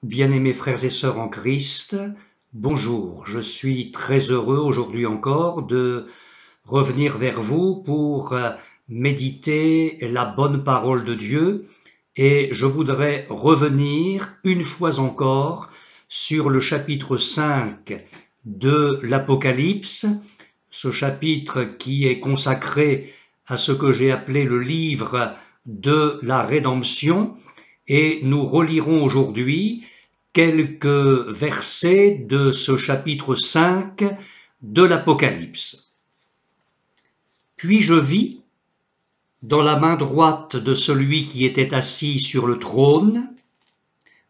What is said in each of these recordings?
Bien-aimés frères et sœurs en Christ, bonjour, je suis très heureux aujourd'hui encore de revenir vers vous pour méditer la bonne parole de Dieu et je voudrais revenir une fois encore sur le chapitre 5 de l'Apocalypse, ce chapitre qui est consacré à ce que j'ai appelé le livre de la rédemption. Et nous relirons aujourd'hui quelques versets de ce chapitre 5 de l'Apocalypse. Puis je vis, dans la main droite de celui qui était assis sur le trône,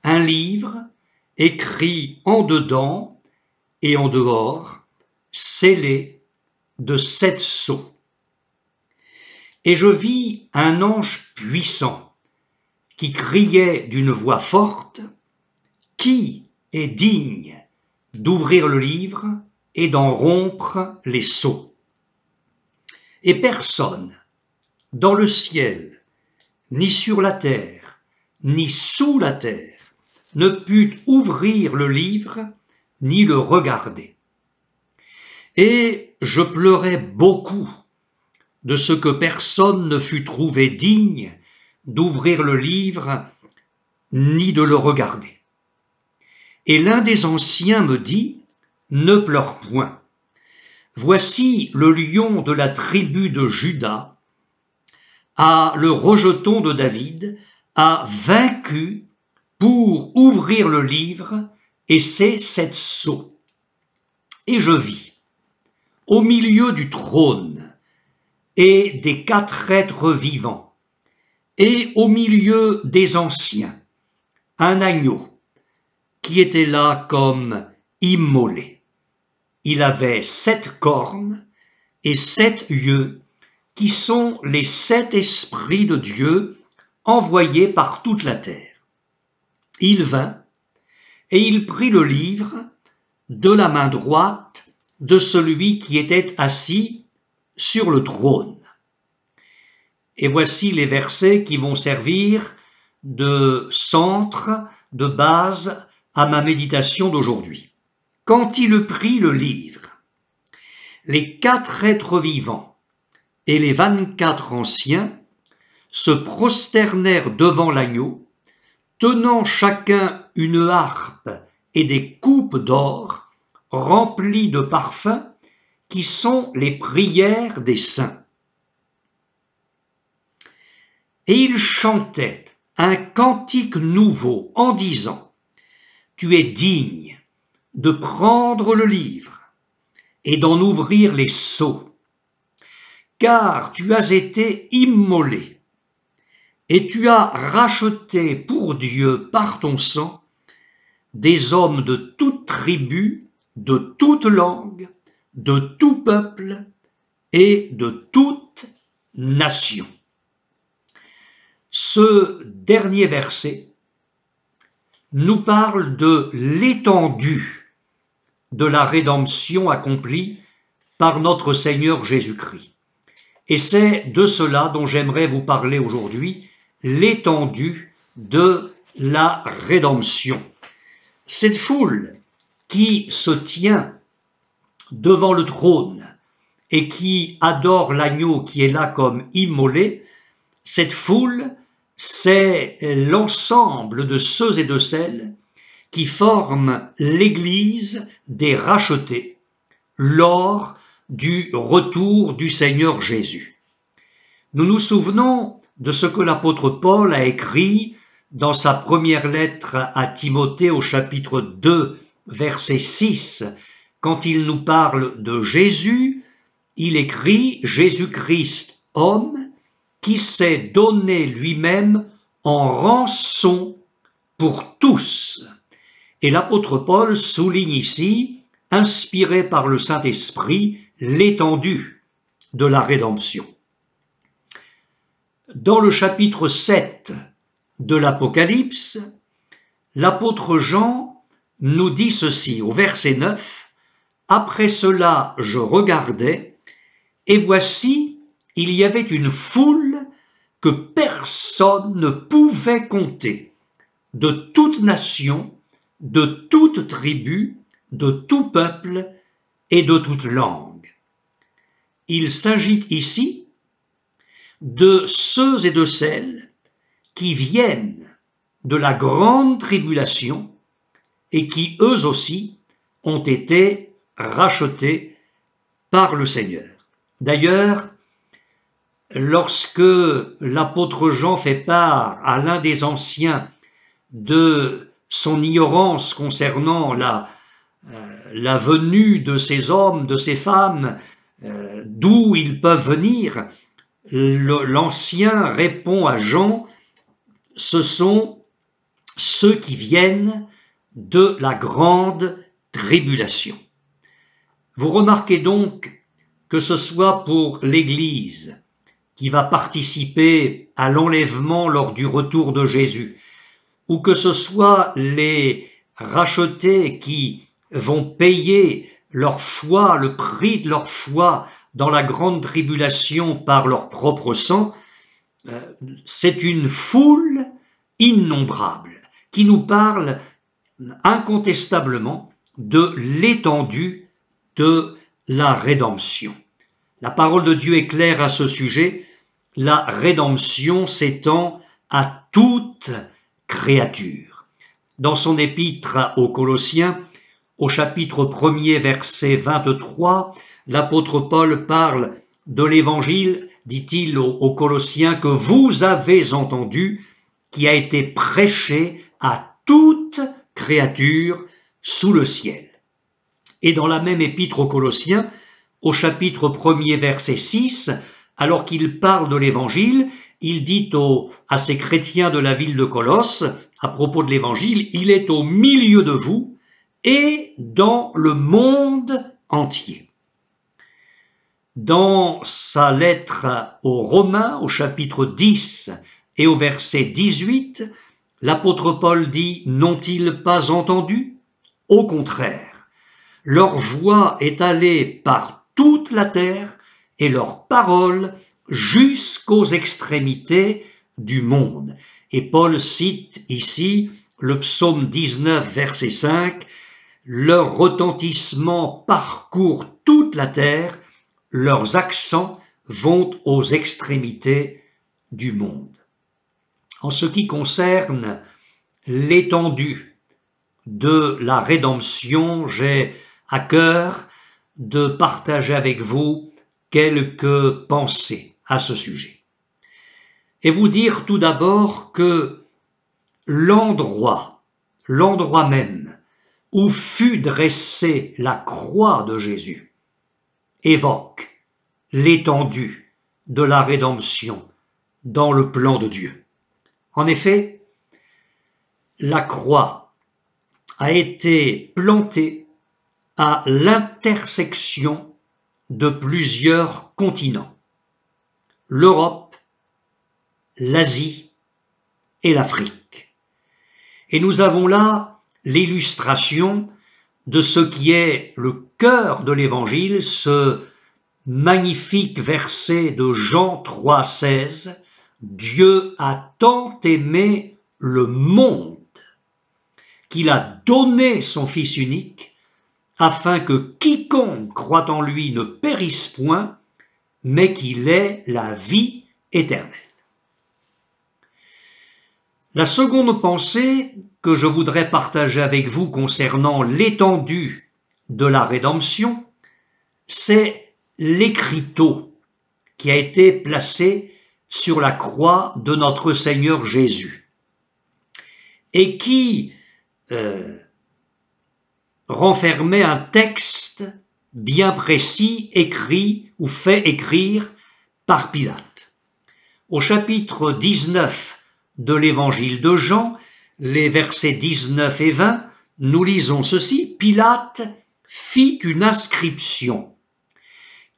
un livre écrit en dedans et en dehors, scellé de 7 sceaux. Et je vis un ange puissant qui criait d'une voix forte, « Qui est digne d'ouvrir le livre et d'en rompre les sceaux ?» Et personne, dans le ciel, ni sur la terre, ni sous la terre, ne put ouvrir le livre, ni le regarder. Et je pleurais beaucoup de ce que personne ne fut trouvé digne d'ouvrir le livre, ni de le regarder. Et l'un des anciens me dit, « Ne pleure point. Voici le lion de la tribu de Juda, le rejeton de David, a vaincu pour ouvrir le livre et ses 7 sceaux. » Et je vis, au milieu du trône et des 4 êtres vivants, et au milieu des anciens, un agneau qui était là comme immolé. Il avait 7 cornes et 7 yeux, qui sont les 7 esprits de Dieu envoyés par toute la terre. Il vint et il prit le livre de la main droite de celui qui était assis sur le trône. Et voici les versets qui vont servir de centre, de base à ma méditation d'aujourd'hui. Quand il prit le livre, les 4 êtres vivants et les 24 anciens se prosternèrent devant l'agneau, tenant chacun une harpe et des coupes d'or remplies de parfums qui sont les prières des saints. Et ils chantaient un cantique nouveau en disant, « Tu es digne de prendre le livre et d'en ouvrir les sceaux, car tu as été immolé et tu as racheté pour Dieu par ton sang des hommes de toute tribu, de toute langue, de tout peuple et de toute nation. » Ce dernier verset nous parle de l'étendue de la rédemption accomplie par notre Seigneur Jésus-Christ. Et c'est de cela dont j'aimerais vous parler aujourd'hui, l'étendue de la rédemption. Cette foule qui se tient devant le trône et qui adore l'agneau qui est là comme immolé, cette foule, c'est l'ensemble de ceux et de celles qui forment l'Église des rachetés lors du retour du Seigneur Jésus. Nous nous souvenons de ce que l'apôtre Paul a écrit dans sa première lettre à Timothée au chapitre 2, verset 6, quand il nous parle de Jésus, il écrit « Jésus-Christ, homme, qui s'est donné lui-même en rançon pour tous. » Et l'apôtre Paul souligne ici, inspiré par le Saint-Esprit, l'étendue de la rédemption. Dans le chapitre 7 de l'Apocalypse, l'apôtre Jean nous dit ceci au verset 9, « Après cela, je regardais, et voici, il y avait une foule que personne ne pouvait compter, de toute nation, de toute tribu, de tout peuple et de toute langue. Il s'agit ici de ceux et de celles qui viennent de la grande tribulation et qui, eux aussi, ont été rachetés par le Seigneur. D'ailleurs, lorsque l'apôtre Jean fait part à l'un des anciens de son ignorance concernant la venue de ces hommes, de ces femmes, d'où ils peuvent venir, l'ancien répond à Jean, ce sont ceux qui viennent de la grande tribulation. Vous remarquez donc que ce soit pour l'Église qui va participer à l'enlèvement lors du retour de Jésus, ou que ce soit les rachetés qui vont payer leur foi, le prix de leur foi dans la grande tribulation par leur propre sang, c'est une foule innombrable qui nous parle incontestablement de l'étendue de la rédemption. La parole de Dieu est claire à ce sujet, la rédemption s'étend à toute créature. Dans son épître aux Colossiens, au chapitre 1er, verset 23, l'apôtre Paul parle de l'évangile, dit-il aux Colossiens, que vous avez entendu, qui a été prêché à toute créature sous le ciel. Et dans la même épître aux Colossiens, au chapitre 1er, verset 6, alors qu'il parle de l'évangile, il dit à ces chrétiens de la ville de Colosse, à propos de l'évangile, il est au milieu de vous et dans le monde entier. Dans sa lettre aux Romains, au chapitre 10 et au verset 18, l'apôtre Paul dit « N'ont-ils pas entendu ? Au contraire, leur voix est allée par toute la terre et leur parole jusqu'aux extrémités du monde. » Et Paul cite ici le psaume 19, verset 5, « Leur retentissement parcourt toute la terre, leurs accents vont aux extrémités du monde. » En ce qui concerne l'étendue de la rédemption, j'ai à cœur de partager avec vous quelques pensées à ce sujet. Et vous dire tout d'abord que l'endroit même où fut dressée la croix de Jésus évoque l'étendue de la rédemption dans le plan de Dieu. En effet, la croix a été plantée à l'intersection de plusieurs continents, l'Europe, l'Asie et l'Afrique. Et nous avons là l'illustration de ce qui est le cœur de l'Évangile, ce magnifique verset de Jean 3,16, « Dieu a tant aimé le monde qu'il a donné son Fils unique, afin que quiconque croit en lui ne périsse point, mais qu'il ait la vie éternelle. » La seconde pensée que je voudrais partager avec vous concernant l'étendue de la rédemption, c'est l'écriteau qui a été placé sur la croix de notre Seigneur Jésus et qui renfermait un texte bien précis écrit ou fait écrire par Pilate. Au chapitre 19 de l'évangile de Jean, les versets 19 et 20, nous lisons ceci, « Pilate fit une inscription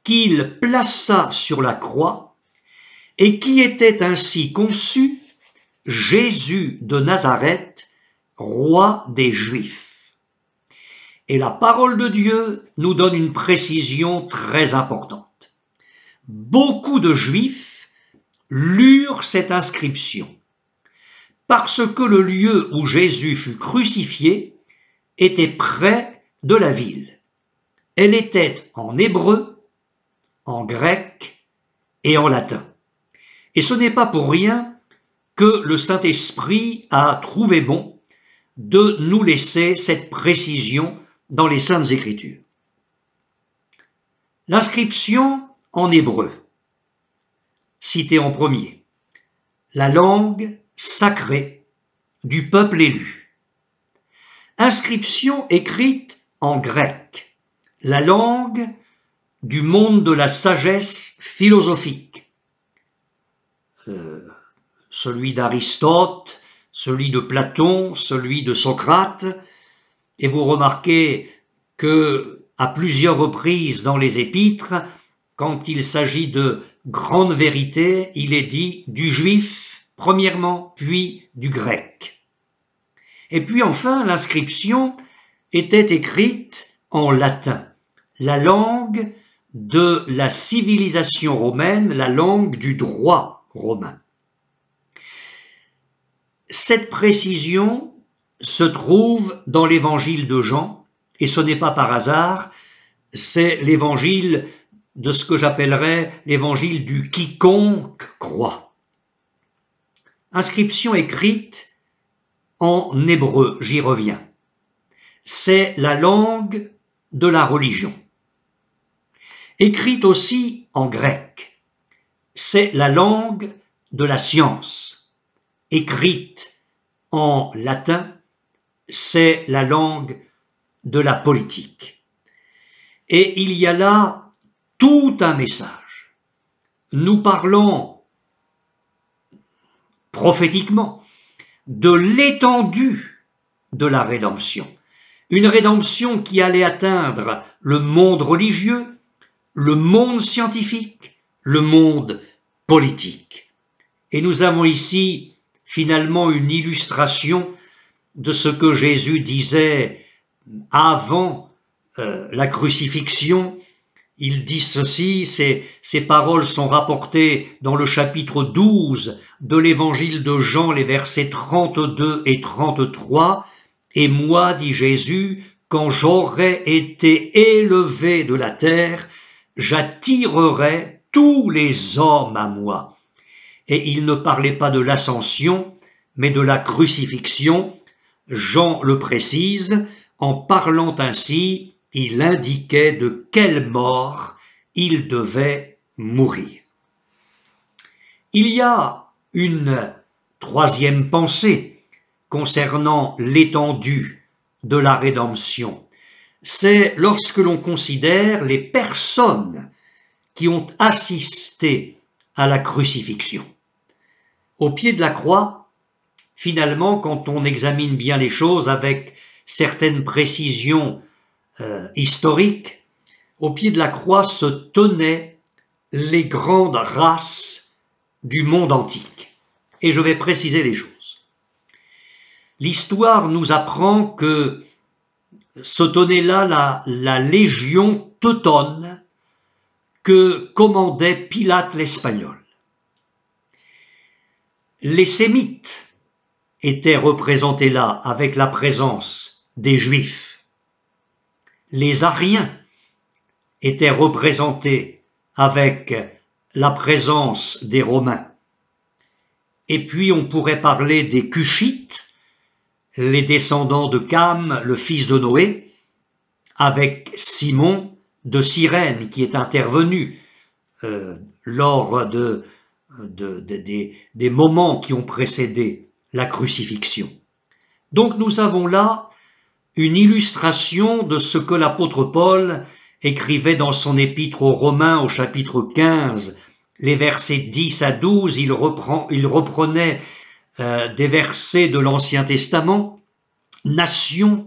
qu'il plaça sur la croix et qui était ainsi conçue, Jésus de Nazareth, roi des Juifs. » Et la parole de Dieu nous donne une précision très importante. Beaucoup de Juifs lurent cette inscription parce que le lieu où Jésus fut crucifié était près de la ville. Elle était en hébreu, en grec et en latin. Et ce n'est pas pour rien que le Saint-Esprit a trouvé bon de nous laisser cette précision dans les Saintes Écritures. L'inscription en hébreu, citée en premier, la langue sacrée du peuple élu. Inscription écrite en grec, la langue du monde de la sagesse philosophique, celui d'Aristote, celui de Platon, celui de Socrate, et vous remarquez que à plusieurs reprises dans les épîtres, quand il s'agit de grandes vérités, il est dit du juif premièrement, puis du grec. Et puis enfin, l'inscription était écrite en latin, la langue de la civilisation romaine, la langue du droit romain. Cette précision se trouve dans l'évangile de Jean, et ce n'est pas par hasard, c'est l'évangile de ce que j'appellerais l'évangile du quiconque croit. Inscription écrite en hébreu, j'y reviens. C'est la langue de la religion. Écrite aussi en grec, c'est la langue de la science. Écrite en latin, c'est la langue de la politique. Et il y a là tout un message. Nous parlons prophétiquement de l'étendue de la rédemption. Une rédemption qui allait atteindre le monde religieux, le monde scientifique, le monde politique. Et nous avons ici finalement une illustration de ce que Jésus disait avant la crucifixion. Il dit ceci, ces paroles sont rapportées dans le chapitre 12 de l'évangile de Jean, les versets 32 et 33. « Et moi, dit Jésus, quand j'aurai été élevé de la terre, j'attirerai tous les hommes à moi. » Et il ne parlait pas de l'ascension, mais de la crucifixion. Jean le précise, en parlant ainsi, il indiquait de quelle mort il devait mourir. Il y a une troisième pensée concernant l'étendue de la rédemption. C'est lorsque l'on considère les personnes qui ont assisté à la crucifixion. Au pied de la croix, finalement, quand on examine bien les choses avec certaines précisions historiques, au pied de la croix se tenaient les grandes races du monde antique. Et je vais préciser les choses. L'histoire nous apprend que se tenait là la légion teutonne que commandait Pilate l'Espagnol. Les Sémites étaient représentés là avec la présence des Juifs. Les Ariens étaient représentés avec la présence des Romains. Et puis on pourrait parler des Cushites, les descendants de Cham, le fils de Noé, avec Simon de Cyrène qui est intervenu lors des moments qui ont précédé la crucifixion. Donc nous avons là une illustration de ce que l'apôtre Paul écrivait dans son épître aux Romains au chapitre 15, les versets 10 à 12, il reprenait des versets de l'Ancien Testament. « Nation,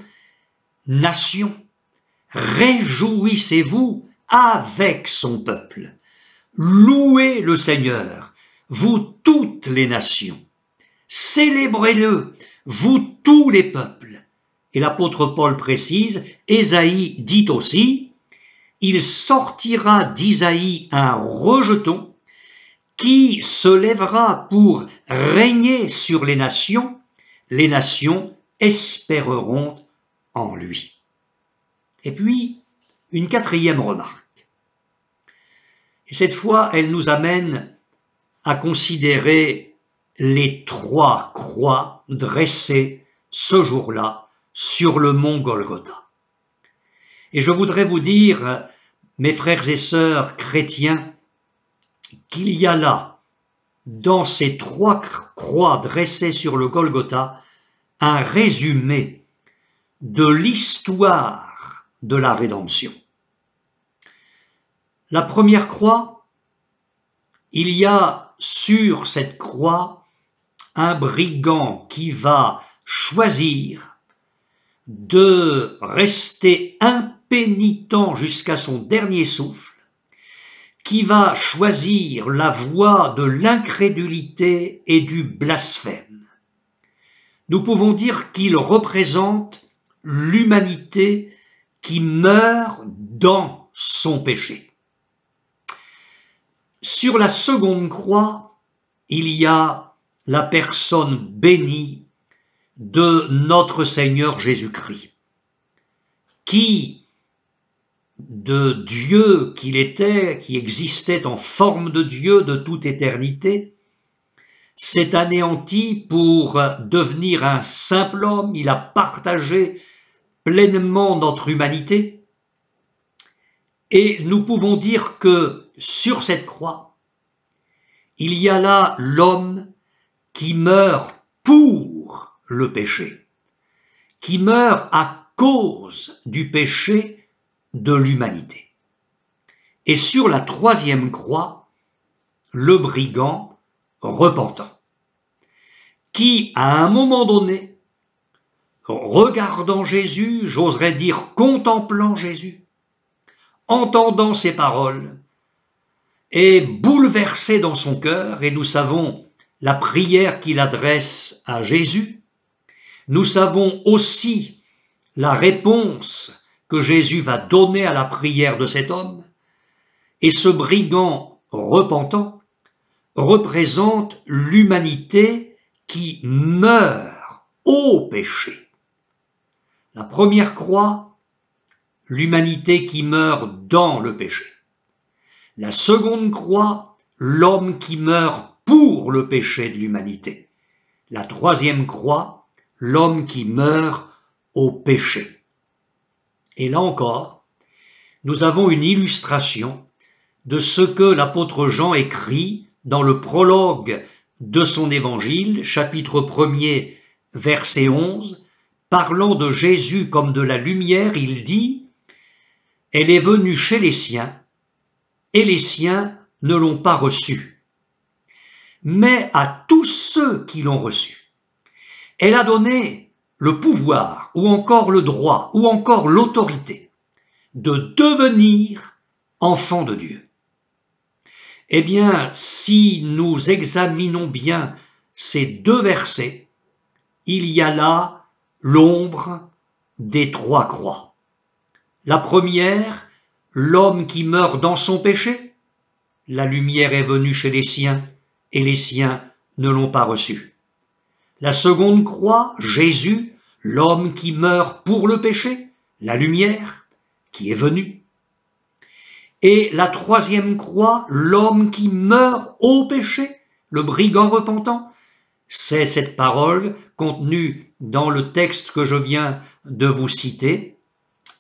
nation, réjouissez-vous avec son peuple. Louez le Seigneur, vous toutes les nations. Célébrez-le, vous tous les peuples. » Et l'apôtre Paul précise, Ésaïe dit aussi, « Il sortira d'Isaïe un rejeton qui se lèvera pour régner sur les nations espéreront en lui. Et puis, une quatrième remarque. Et cette fois, elle nous amène à considérer les 3 croix dressées ce jour-là sur le mont Golgotha. Et je voudrais vous dire, mes frères et sœurs chrétiens, qu'il y a là, dans ces 3 croix dressées sur le Golgotha, un résumé de l'histoire de la rédemption. La première croix, il y a sur cette croix un brigand qui va choisir de rester impénitent jusqu'à son dernier souffle, qui va choisir la voie de l'incrédulité et du blasphème. Nous pouvons dire qu'il représente l'humanité qui meurt dans son péché. Sur la seconde croix, il y a la personne bénie de notre Seigneur Jésus-Christ, qui, de Dieu qu'il était, qui existait en forme de Dieu de toute éternité, s'est anéanti pour devenir un simple homme. Il a partagé pleinement notre humanité. Et nous pouvons dire que sur cette croix, il y a là l'homme qui meurt pour le péché, qui meurt à cause du péché de l'humanité. Et sur la troisième croix, le brigand repentant, qui à un moment donné, regardant Jésus, j'oserais dire contemplant Jésus, entendant ses paroles, est bouleversé dans son cœur, et nous savons la prière qu'il adresse à Jésus. Nous savons aussi la réponse que Jésus va donner à la prière de cet homme. Et ce brigand repentant représente l'humanité qui meurt au péché. La première croix, l'humanité qui meurt dans le péché. La seconde croix, l'homme qui meurt pour le péché de l'humanité. La troisième croix, l'homme qui meurt au péché. Et là encore, nous avons une illustration de ce que l'apôtre Jean écrit dans le prologue de son évangile, chapitre 1er, verset 11, parlant de Jésus comme de la lumière, il dit « Elle est venue chez les siens, et les siens ne l'ont pas reçue. Mais à tous ceux qui l'ont reçue, elle a donné le pouvoir, ou encore le droit, ou encore l'autorité de devenir enfants de Dieu. » Eh bien, si nous examinons bien ces 2 versets, il y a là l'ombre des 3 croix. La première, l'homme qui meurt dans son péché. La lumière est venue chez les siens, et les siens ne l'ont pas reçue. La seconde croix, Jésus, l'homme qui meurt pour le péché. La lumière qui est venue. Et la troisième croix, l'homme qui meurt au péché, le brigand repentant. C'est cette parole contenue dans le texte que je viens de vous citer.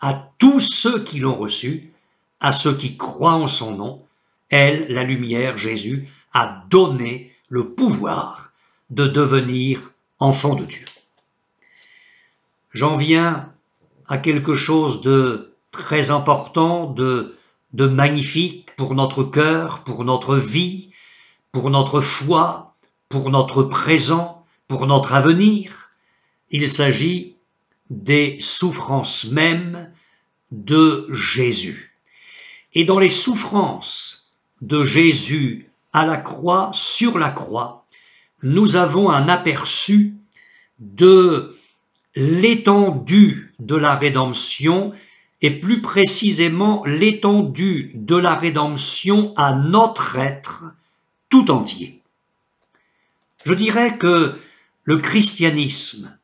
À tous ceux qui l'ont reçu, à ceux qui croient en son nom, elle, la lumière, Jésus, a donné le pouvoir de devenir enfant de Dieu. J'en viens à quelque chose de très important, de magnifique pour notre cœur, pour notre vie, pour notre foi, pour notre présent, pour notre avenir. Il s'agit des souffrances mêmes de Jésus. Et dans les souffrances de Jésus à la croix, sur la croix, nous avons un aperçu de l'étendue de la rédemption, et plus précisément l'étendue de la rédemption à notre être tout entier. Je dirais que le christianisme,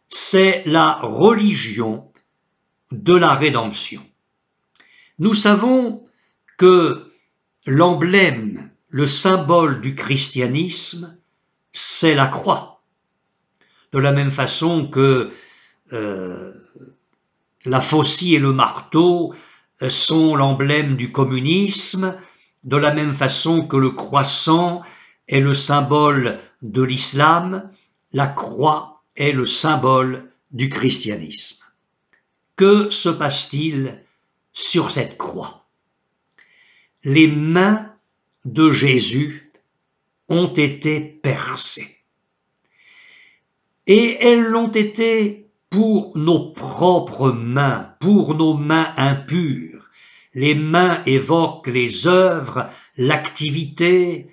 c'est la religion de la rédemption. Nous savons que l'emblème, le symbole du christianisme, c'est la croix. De la même façon que la faucille et le marteau sont l'emblème du communisme, de la même façon que le croissant est le symbole de l'islam, la croix est le symbole du christianisme. Que se passe-t-il sur cette croix? Les mains de Jésus ont été percées. Et elles l'ont été pour nos propres mains, pour nos mains impures. Les mains évoquent les œuvres, l'activité,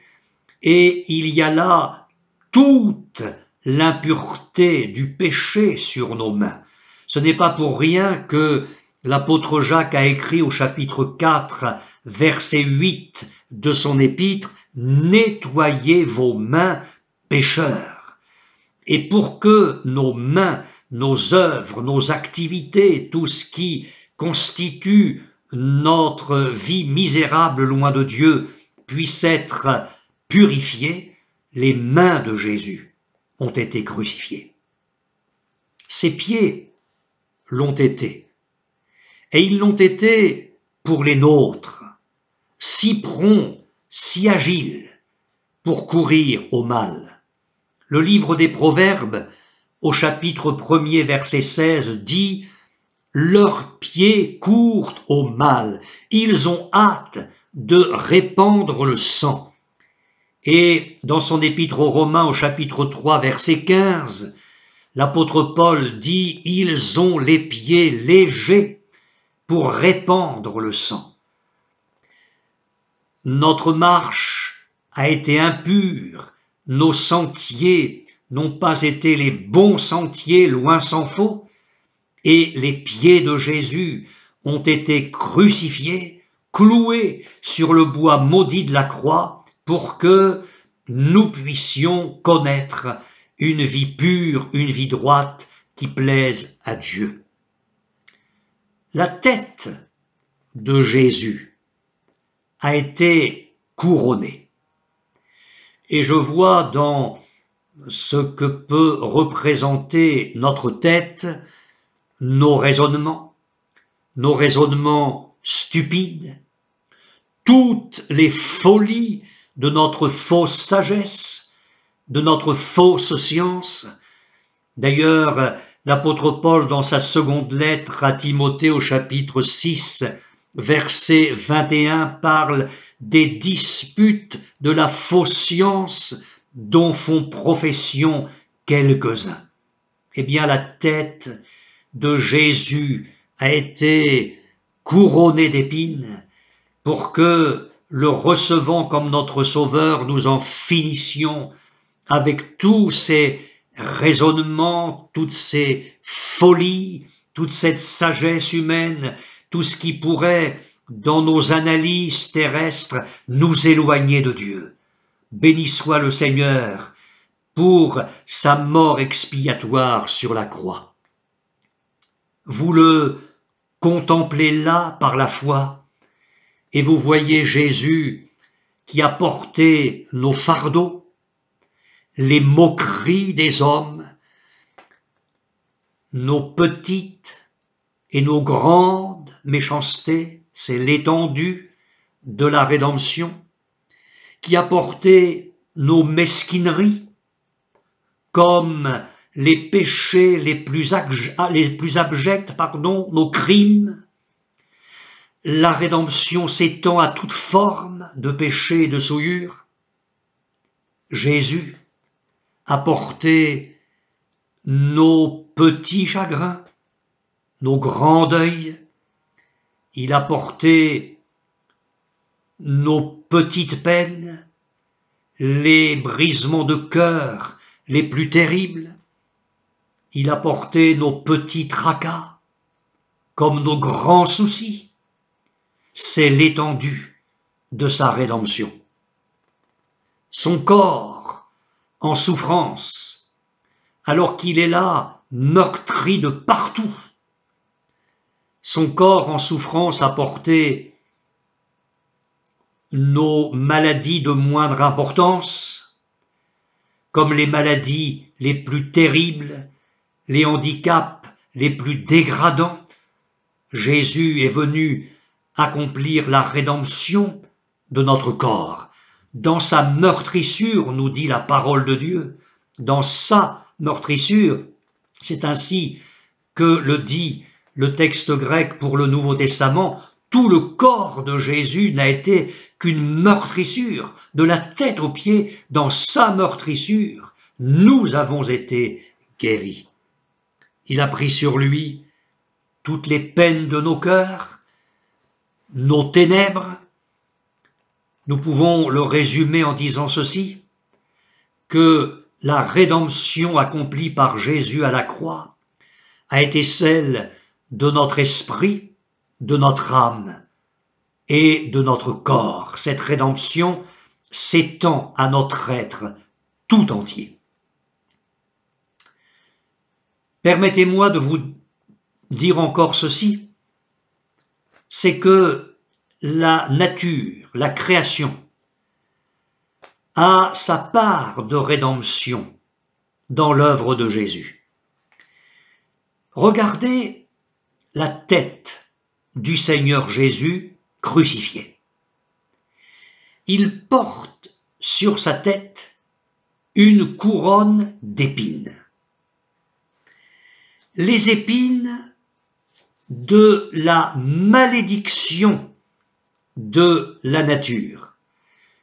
et il y a là toute l'impureté du péché sur nos mains. Ce n'est pas pour rien que l'apôtre Jacques a écrit au chapitre 4, verset 8 de son épître, « Nettoyez vos mains, pécheurs ». Et pour que nos mains, nos œuvres, nos activités, tout ce qui constitue notre vie misérable loin de Dieu puisse être purifié, les mains de Jésus ont été crucifiées. Ses pieds l'ont été. Et ils l'ont été pour les nôtres, si prompts, si agiles, pour courir au mal. Le livre des Proverbes, au chapitre 1er, verset 16, dit « Leurs pieds courent au mal, ils ont hâte de répandre le sang. » Et dans son épître aux Romains, au chapitre 3, verset 15, l'apôtre Paul dit « Ils ont les pieds légers pour répandre le sang. » Notre marche a été impure, nos sentiers n'ont pas été les bons sentiers, loin s'en faut, et les pieds de Jésus ont été crucifiés, cloués sur le bois maudit de la croix, pour que nous puissions connaître une vie pure, une vie droite qui plaise à Dieu. La tête de Jésus a été couronnée. Et je vois dans ce que peut représenter notre tête nos raisonnements stupides, toutes les folies de notre fausse sagesse, de notre fausse science. D'ailleurs, l'apôtre Paul, dans sa seconde lettre à Timothée au chapitre 6, verset 21, parle des disputes de la fausse science dont font profession quelques-uns. Eh bien, la tête de Jésus a été couronnée d'épines pour que, le recevant comme notre Sauveur, nous en finissions avec tous ces raisonnements, toutes ces folies, toute cette sagesse humaine, tout ce qui pourrait, dans nos analyses terrestres, nous éloigner de Dieu. Béni soit le Seigneur pour sa mort expiatoire sur la croix. Vous le contemplez là par la foi, et vous voyez Jésus qui a porté nos fardeaux, les moqueries des hommes, nos petites et nos grandes méchancetés, c'est l'étendue de la rédemption, qui a porté nos mesquineries, comme les péchés les plus abjects, nos crimes. La rédemption s'étend à toute forme de péché et de souillure. Jésus a porté nos petits chagrins, nos grands deuils. Il a porté nos petites peines, les brisements de cœur les plus terribles. Il a porté nos petits tracas, comme nos grands soucis. C'est l'étendue de sa rédemption. Son corps en souffrance, alors qu'il est là, meurtri de partout. son corps en souffrance a porté nos maladies de moindre importance, comme les maladies les plus terribles, les handicaps les plus dégradants. Jésus est venu accomplir la rédemption de notre corps. Dans sa meurtrissure, nous dit la parole de Dieu, dans sa meurtrissure, c'est ainsi que le dit le texte grec pour le Nouveau Testament, tout le corps de Jésus n'a été qu'une meurtrissure, de la tête aux pieds, dans sa meurtrissure, nous avons été guéris. Il a pris sur lui toutes les peines de nos cœurs, nos ténèbres. Nous pouvons le résumer en disant ceci, que la rédemption accomplie par Jésus à la croix a été celle de notre esprit, de notre âme et de notre corps. Cette rédemption s'étend à notre être tout entier. Permettez-moi de vous dire encore ceci, c'est que la nature, la création, a sa part de rédemption dans l'œuvre de Jésus. Regardez la tête du Seigneur Jésus crucifié. Il porte sur sa tête une couronne d'épines. Les épines de la malédiction de la nature.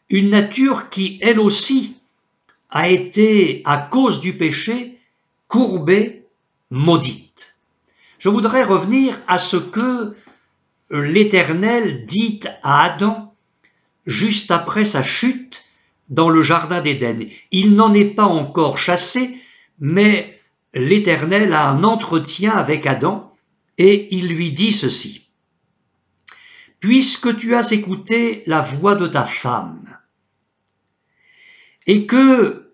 Une nature qui, elle aussi, a été, à cause du péché, courbée, maudite. Je voudrais revenir à ce que l'Éternel dit à Adam juste après sa chute dans le jardin d'Éden. Il n'en est pas encore chassé, mais l'Éternel a un entretien avec Adam et il lui dit ceci. « Puisque tu as écouté la voix de ta femme et que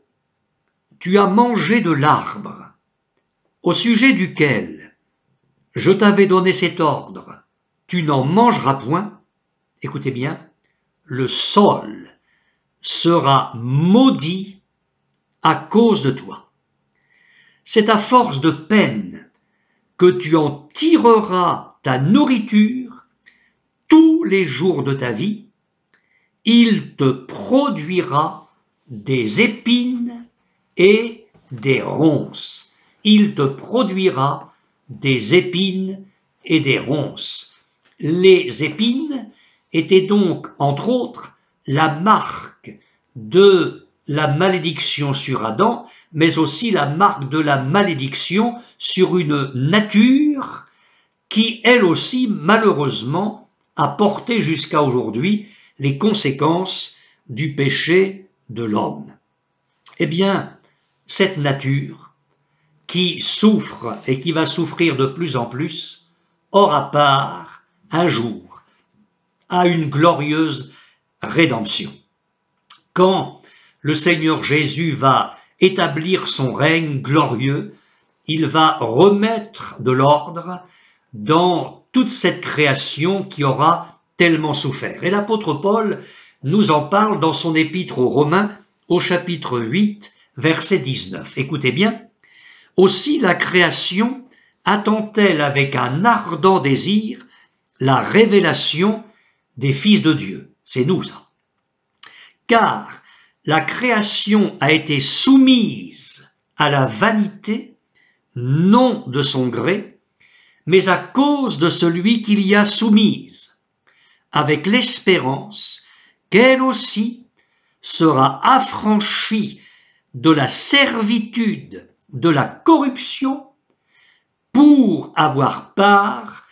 tu as mangé de l'arbre au sujet duquel je t'avais donné cet ordre, tu n'en mangeras point, écoutez bien, le sol sera maudit à cause de toi. C'est à force de peine que tu en tireras ta nourriture tous les jours de ta vie. Il te produira des épines et des ronces. Il te produira des épines et des ronces. Les épines étaient donc, entre autres, la marque de la malédiction sur Adam, mais aussi la marque de la malédiction sur une nature qui, elle aussi, malheureusement, a porté jusqu'à aujourd'hui les conséquences du péché de l'homme. Eh bien, cette nature qui souffre et qui va souffrir de plus en plus aura part un jour à une glorieuse rédemption. Quand le Seigneur Jésus va établir son règne glorieux, il va remettre de l'ordre dans toute cette création qui aura tellement souffert. Et l'apôtre Paul nous en parle dans son épître aux Romains au chapitre 8, verset 19. Écoutez bien. « Aussi la création attend-elle avec un ardent désir la révélation des fils de Dieu. » C'est nous ça. « Car la création a été soumise à la vanité, non de son gré, mais à cause de celui qui l'y a soumise, avec l'espérance qu'elle aussi sera affranchie de la servitude de la corruption pour avoir part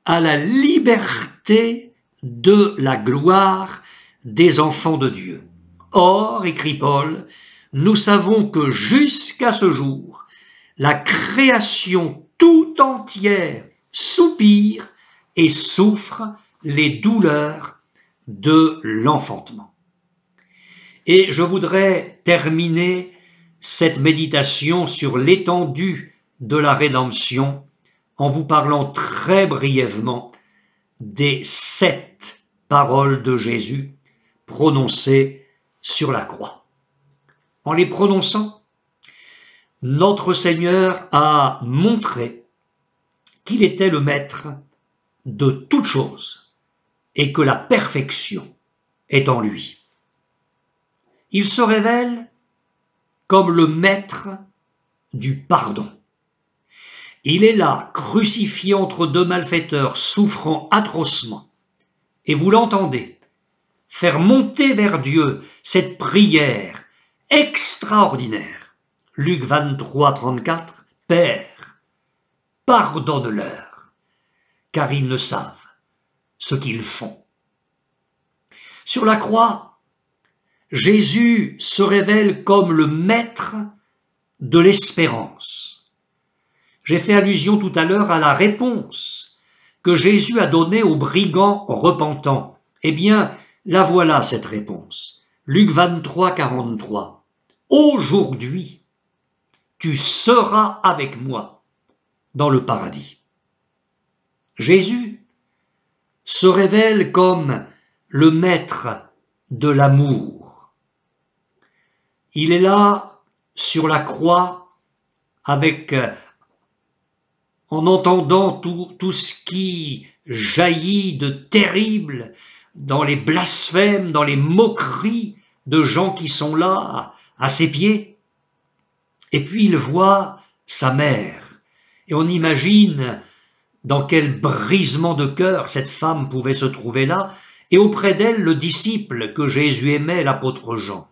à la liberté de la gloire des enfants de Dieu. Or, écrit Paul, nous savons que jusqu'à ce jour, la création tout entière soupire et souffre les douleurs de l'enfantement. Et je voudrais terminer cette méditation sur l'étendue de la rédemption en vous parlant très brièvement des 7 paroles de Jésus prononcées sur la croix. En les prononçant, notre Seigneur a montré qu'il était le maître de toutes choses et que la perfection est en lui. Il se révèle comme le maître du pardon. Il est là, crucifié entre 2 malfaiteurs, souffrant atrocement. Et vous l'entendez faire monter vers Dieu cette prière extraordinaire. Luc 23, 34, « Père, pardonne-leur, car ils ne savent ce qu'ils font. » Sur la croix, Jésus se révèle comme le maître de l'espérance. J'ai fait allusion tout à l'heure à la réponse que Jésus a donnée aux brigands repentants. Eh bien, la voilà cette réponse. Luc 23, 43. « Aujourd'hui, tu seras avec moi dans le paradis. » Jésus se révèle comme le maître de l'amour. Il est là sur la croix avec en entendant tout ce qui jaillit de terrible dans les blasphèmes, dans les moqueries de gens qui sont là à ses pieds. Et puis il voit sa mère. Et on imagine dans quel brisement de cœur cette femme pouvait se trouver là, et auprès d'elle le disciple que Jésus aimait, l'apôtre Jean.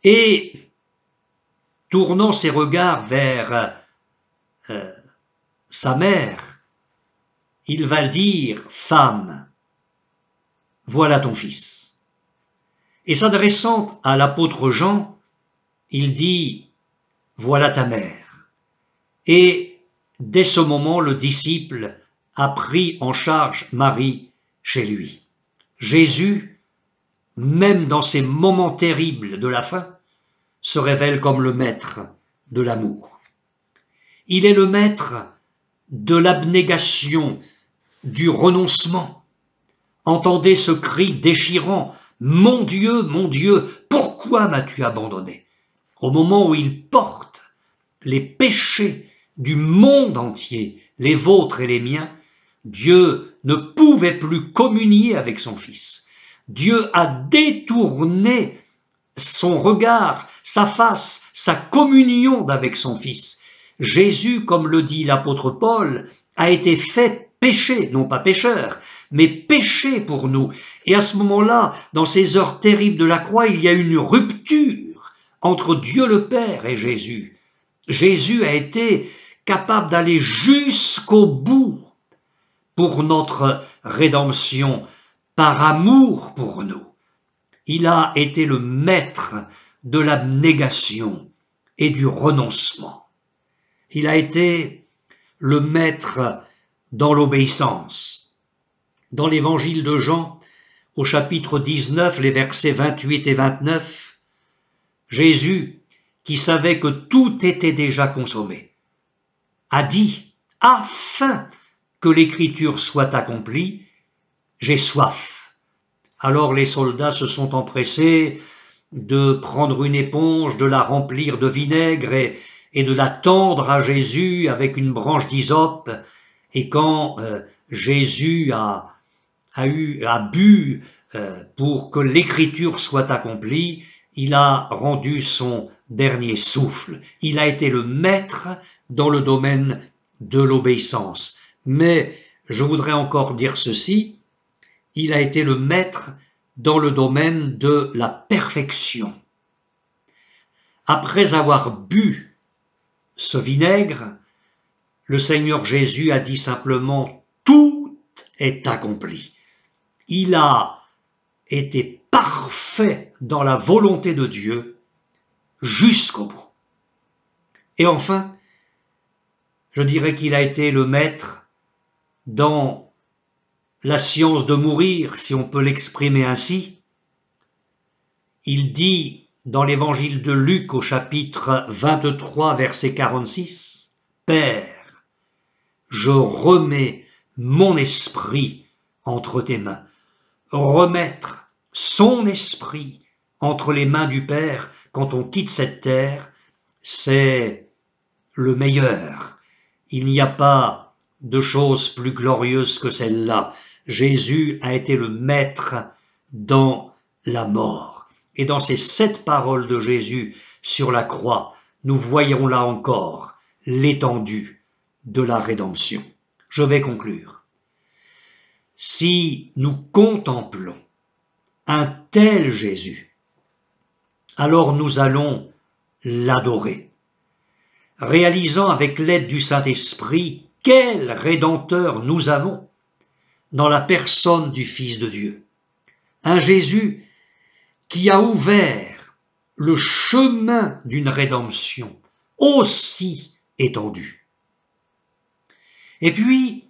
Et tournant ses regards vers sa mère, il va dire « Femme, voilà ton fils ». Et s'adressant à l'apôtre Jean, il dit « Voilà ta mère ». Et dès ce moment, le disciple a pris en charge Marie chez lui. Jésus, même dans ces moments terribles de la fin, se révèle comme le maître de l'amour. Il est le maître de l'abnégation, du renoncement. Entendez ce cri déchirant « Mon Dieu, pourquoi m'as-tu abandonné ?» Au moment où il porte les péchés du monde entier, les vôtres et les miens, Dieu ne pouvait plus communier avec son Fils. Dieu a détourné son regard, sa face, sa communion avec son Fils. Jésus, comme le dit l'apôtre Paul, a été fait péché, non pas pécheur, mais péché pour nous. Et à ce moment-là, dans ces heures terribles de la croix, il y a une rupture entre Dieu le Père et Jésus. Jésus a été capable d'aller jusqu'au bout pour notre rédemption, par amour pour nous. Il a été le maître de l'abnégation et du renoncement. Il a été le maître dans l'obéissance. Dans l'évangile de Jean, au chapitre 19, les versets 28 et 29, Jésus, qui savait que tout était déjà consommé, a dit, afin que l'écriture soit accomplie, j'ai soif. Alors les soldats se sont empressés de prendre une éponge, de la remplir de vinaigre et de la tendre à Jésus avec une branche d'hysope. Et quand Jésus a bu pour que l'écriture soit accomplie, il a rendu son dernier souffle. Il a été le maître dans le domaine de l'obéissance. Mais je voudrais encore dire ceci, il a été le maître dans le domaine de la perfection. Après avoir bu ce vinaigre, le Seigneur Jésus a dit simplement « Tout est accompli ». Il a été parfait dans la volonté de Dieu jusqu'au bout. Et enfin, je dirais qu'il a été le maître dans la science de mourir, si on peut l'exprimer ainsi. Il dit dans l'évangile de Luc au chapitre 23, verset 46, « Père, je remets mon esprit entre tes mains. Remettre son esprit entre les mains du Père quand on quitte cette terre, c'est le meilleur. Il n'y a pas de chose plus glorieuse que celle-là. Jésus a été le maître dans la mort. Et dans ces 7 paroles de Jésus sur la croix, nous voyons là encore l'étendue de la rédemption. Je vais conclure. Si nous contemplons un tel Jésus, alors nous allons l'adorer, réalisant avec l'aide du Saint-Esprit quel Rédempteur nous avons dans la personne du Fils de Dieu. Un Jésus qui a ouvert le chemin d'une rédemption aussi étendue. Et puis,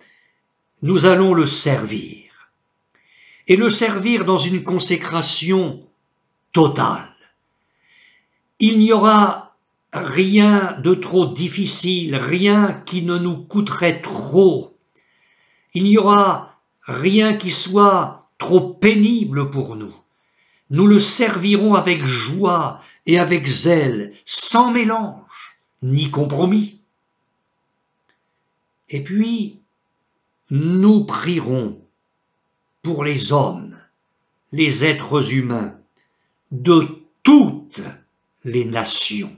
nous allons le servir, et le servir dans une consécration totale. Il n'y aura rien de trop difficile, rien qui ne nous coûterait trop. Il n'y aura rien qui soit trop pénible pour nous. Nous le servirons avec joie et avec zèle, sans mélange ni compromis. Et puis, nous prierons pour les hommes, les êtres humains, de toutes les nations.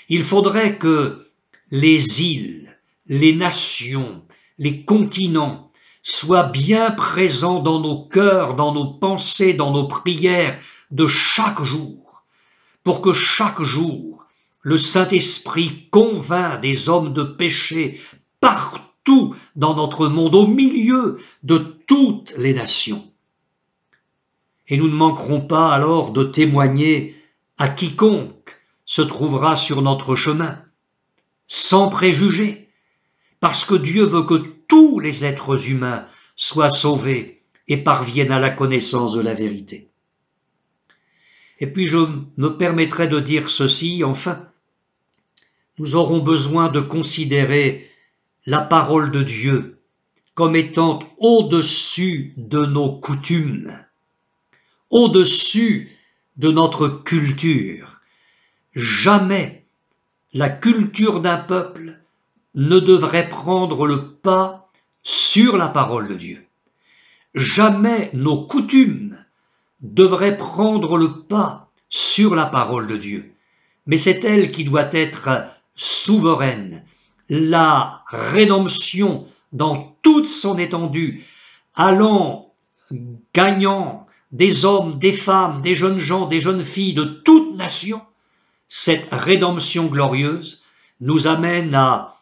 Il faudrait que les îles, les nations, les continents soient bien présents dans nos cœurs, dans nos pensées, dans nos prières de chaque jour, pour que chaque jour, le Saint-Esprit convainc des hommes de péché partout dans notre monde, au milieu de toutes les nations. Et nous ne manquerons pas alors de témoigner à quiconque se trouvera sur notre chemin, sans préjugés, parce que Dieu veut que tous les êtres humains soient sauvés et parviennent à la connaissance de la vérité. Et puis je me permettrai de dire ceci, enfin, nous aurons besoin de considérer la parole de Dieu comme étant au-dessus de nos coutumes, au-dessus de notre culture. Jamais la culture d'un peuple ne devrait prendre le pas sur la parole de Dieu. Jamais nos coutumes devraient prendre le pas sur la parole de Dieu. Mais c'est elle qui doit être souveraine. La rédemption dans toute son étendue, allant, gagnant des hommes, des femmes, des jeunes gens, des jeunes filles de toute nation, cette rédemption glorieuse nous amène à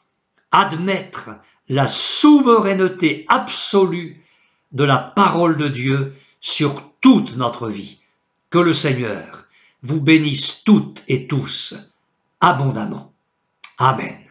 admettre la souveraineté absolue de la parole de Dieu sur toute notre vie. Que le Seigneur vous bénisse toutes et tous abondamment. Amen.